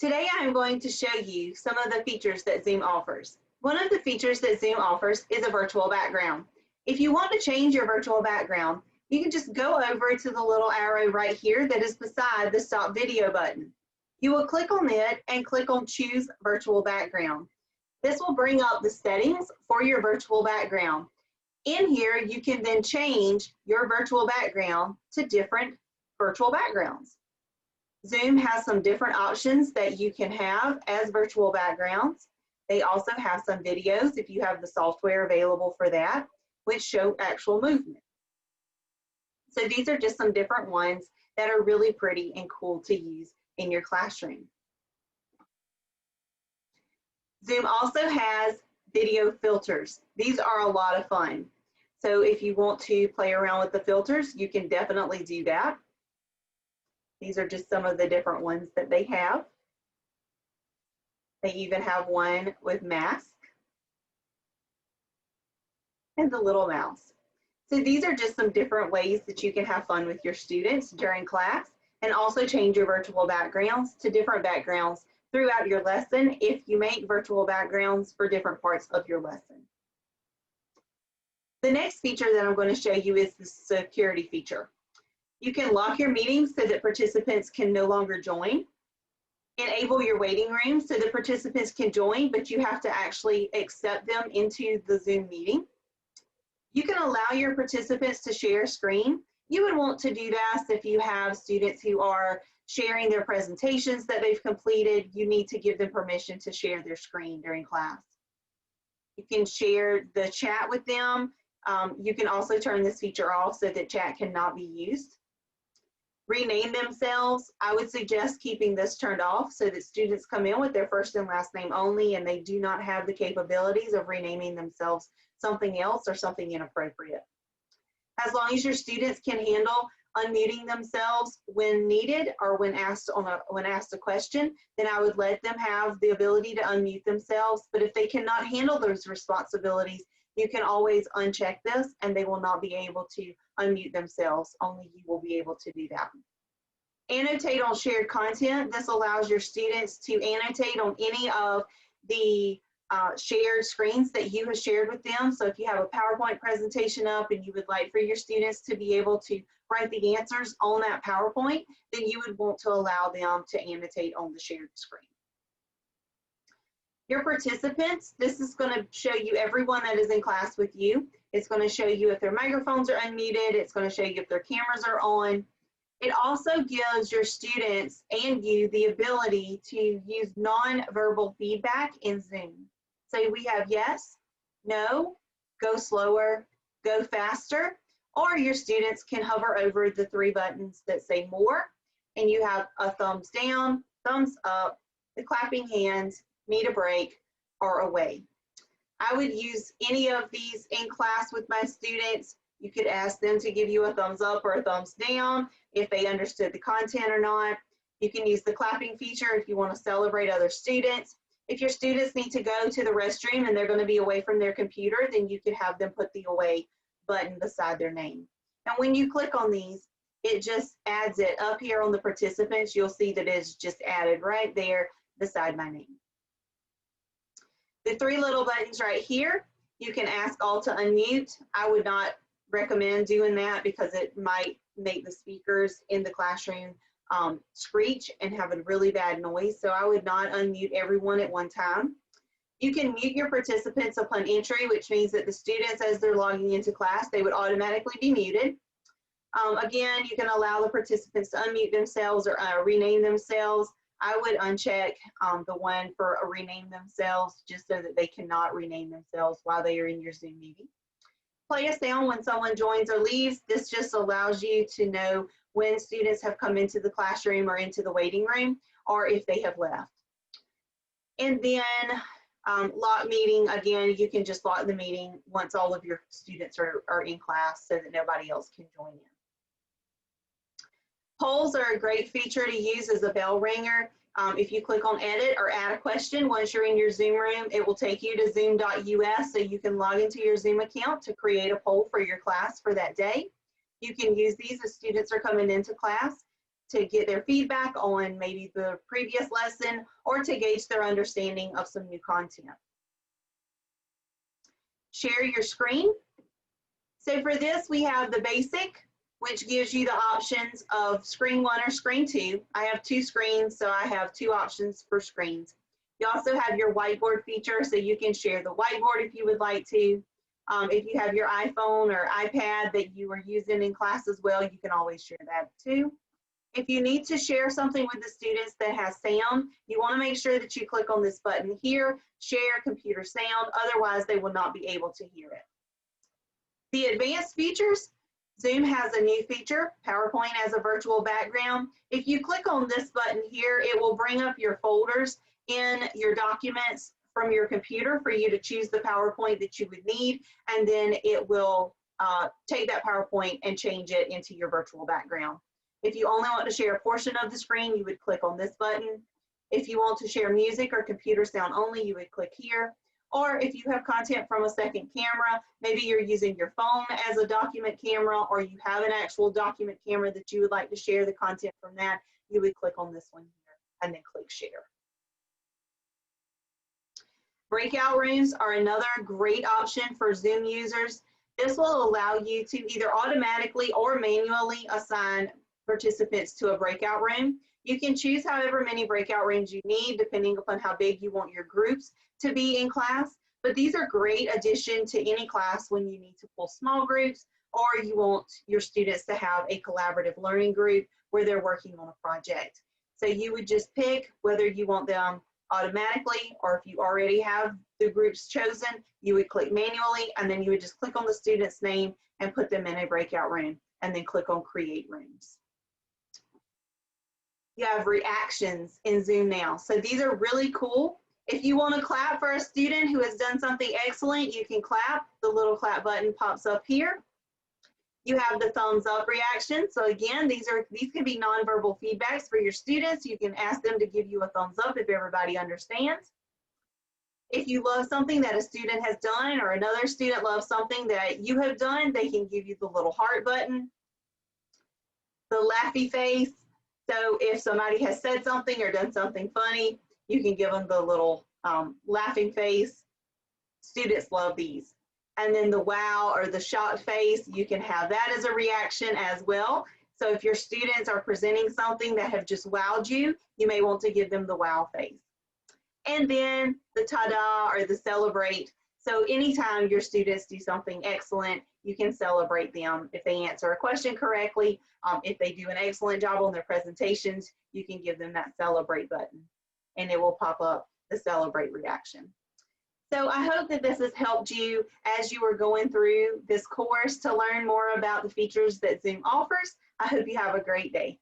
Today I am going to show you some of the features that Zoom offers. One of the features that Zoom offers is a virtual background. If you want to change your virtual background, you can just go over to the little arrow right here that is beside the Stop Video button. You will click on it and click on Choose Virtual Background. This will bring up the settings for your virtual background. In here, you can then change your virtual background to different virtual backgrounds. Zoom has some different options that you can have as virtual backgrounds. They also have some videos, if you have the software available for that, which show actual movement. So these are just some different ones that are really pretty and cool to use in your classroom. Zoom also has video filters. These are a lot of fun. So if you want to play around with the filters, you can definitely do that. These are just some of the different ones that they have. They even have one with mask and the little mouse. So these are just some different ways that you can have fun with your students during class and also change your virtual backgrounds to different backgrounds throughout your lesson if you make virtual backgrounds for different parts of your lesson. The next feature that I'm going to show you is the security feature. You can lock your meetings so that participants can no longer join. Enable your waiting room so that participants can join, but you have to actually accept them into the Zoom meeting. You can allow your participants to share screen. You would want to do this if you have students who are sharing their presentations that they've completed. You need to give them permission to share their screen during class. You can share the chat with them. You can also turn this feature off so that chat cannot be used. Rename themselves. I would suggest keeping this turned off so that students come in with their first and last name only and they do not have the capabilities of renaming themselves something else or something inappropriate. As long as your students can handle unmuting themselves when needed or when asked a question, then I would let them have the ability to unmute themselves. But if they cannot handle those responsibilities, you can always uncheck this and they will not be able to unmute themselves. Only you will be able to do that. Annotate on shared content. This allows your students to annotate on any of the shared screens that you have shared with them. So if you have a PowerPoint presentation up and you would like for your students to be able to write the answers on that PowerPoint, then you would want to allow them to annotate on the shared screen. Your participants, this is going to show you everyone that is in class with you. It's going to show you if their microphones are unmuted. It's going to show you if their cameras are on. It also gives your students and you the ability to use non-verbal feedback in Zoom. So we have yes, no, go slower, go faster, or your students can hover over the three buttons that say more, and you have a thumbs down, thumbs up, the clapping hands, need a break, or away. I would use any of these in class with my students. You could ask them to give you a thumbs up or a thumbs down if they understood the content or not. You can use the clapping feature if you want to celebrate other students. If your students need to go to the restroom and they're going to be away from their computer, then you could have them put the away button beside their name. And when you click on these, it just adds it up here on the participants. You'll see that it's just added right there beside my name. The three little buttons right here, you can ask all to unmute. I would not recommend doing that because it might make the speakers in the classroom screech and have a really bad noise. So I would not unmute everyone at one time. You can mute your participants upon entry, which means that the students, as they're logging into class, they would automatically be muted. Again, you can allow the participants to unmute themselves or rename themselves. I would uncheck the one for rename themselves just so that they cannot rename themselves while they are in your Zoom meeting. Play a sound when someone joins or leaves. This just allows you to know when students have come into the classroom or into the waiting room or if they have left. And then lock meeting, again, you can just lock the meeting once all of your students are in class so that nobody else can join in. Polls are a great feature to use as a bell ringer. If you click on edit or add a question, once you're in your Zoom room, it will take you to zoom.us so you can log into your Zoom account to create a poll for your class for that day. You can use these as students are coming into class to get their feedback on maybe the previous lesson or to gauge their understanding of some new content. Share your screen. So for this, we have the basic, which gives you the options of screen 1 or screen 2. I have 2 screens, so I have 2 options for screens. You also have your whiteboard feature, so you can share the whiteboard if you would like to. If you have your iPhone or iPad that you are using in class as well, you can always share that too. If you need to share something with the students that has sound, you want to make sure that you click on this button here, share computer sound, otherwise they will not be able to hear it. The advanced features, Zoom has a new feature, PowerPoint as a virtual background. If you click on this button here, it will bring up your folders in your documents from your computer for you to choose the PowerPoint that you would need, and then it will take that PowerPoint and change it into your virtual background. If you only want to share a portion of the screen, you would click on this button. If you want to share music or computer sound only, you would click here. Or if you have content from a second camera, maybe you're using your phone as a document camera, or you have an actual document camera that you would like to share the content from that, you would click on this one here and then click share. Breakout rooms are another great option for Zoom users. This will allow you to either automatically or manually assign participants to a breakout room. You can choose however many breakout rooms you need, depending upon how big you want your groups to be in class. But these are great addition to any class when you need to pull small groups, or you want your students to have a collaborative learning group where they're working on a project. So you would just pick whether you want them automatically, or if you already have the groups chosen, you would click manually, and then you would just click on the student's name and put them in a breakout room, and then click on create rooms. You have reactions in Zoom now. So these are really cool. If you want to clap for a student who has done something excellent, you can clap. The little clap button pops up here. You have the thumbs up reaction. So again, these can be nonverbal feedbacks for your students. You can ask them to give you a thumbs up if everybody understands. If you love something that a student has done, or another student loves something that you have done, they can give you the little heart button. The laughy face. So if somebody has said something or done something funny, you can give them the little laughing face. Students love these. And then the wow or the shocked face, you can have that as a reaction as well. So if your students are presenting something that have just wowed you, you may want to give them the wow face. And then the ta-da or the celebrate. So anytime your students do something excellent, you can celebrate them. If they answer a question correctly, if they do an excellent job on their presentations, you can give them that celebrate button, and it will pop up the celebrate reaction. So I hope that this has helped you as you are going through this course to learn more about the features that Zoom offers. I hope you have a great day.